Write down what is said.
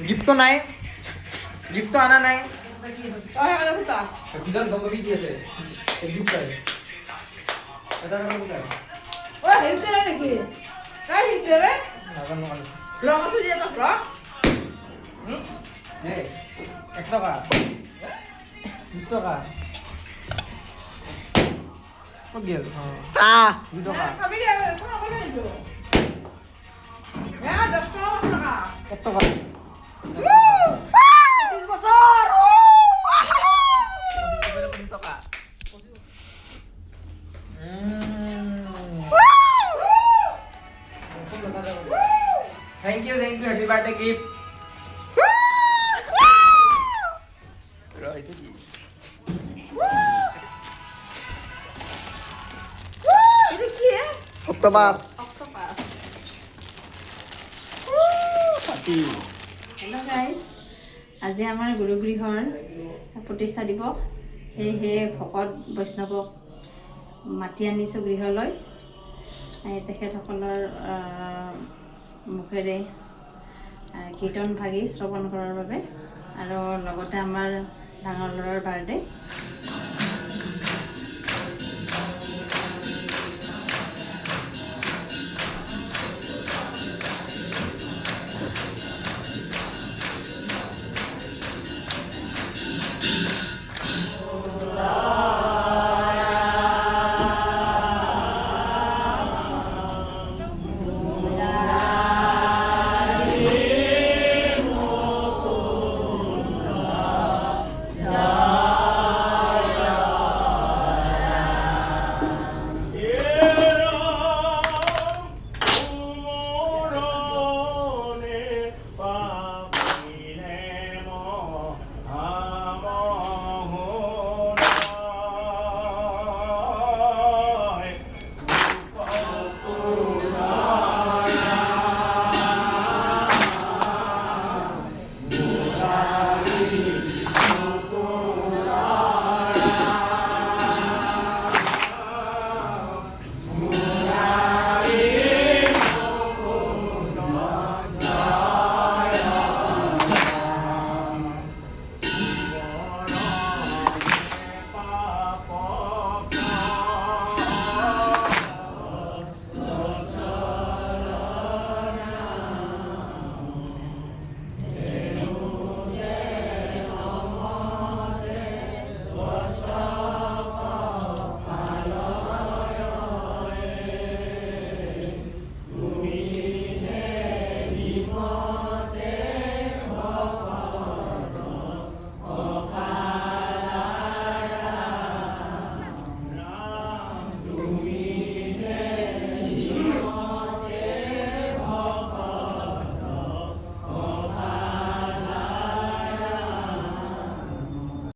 গিফ্টটো নাই গিফ্টটো আনা নাই কিদাল গম্বি দি আছে গিফ্ট আছে এটা কথা বুঝাই হেৰিতে নেকি কাই হিতে ৰে নাজানো ৰং আছে যে তো ৰং এই 1 টকা 20 টকা ক'ত গেল 2 টকা খাবি দে কোন কোন এইটো 10 টকা 1 টকা 25 বছৰ টকা Thank you, happy birthday gift. Rồi itu sih. Itu কি Octopus. Octopus Pati. Hello' guys আজি আমাৰ গুৰুগৃহৰ প্ৰতিষ্ঠা দিৱস সেয়েহে ভকত বৈষ্ণৱক মাতি আনিছোঁ গৃহলৈ তেখেতসকলৰ মুখেৰে কীৰ্তন ভাগি শ্ৰৱণ কৰাৰ বাবে আৰু লগতে আমাৰ ডাঙৰ ল'ৰাৰ বাৰ্থডে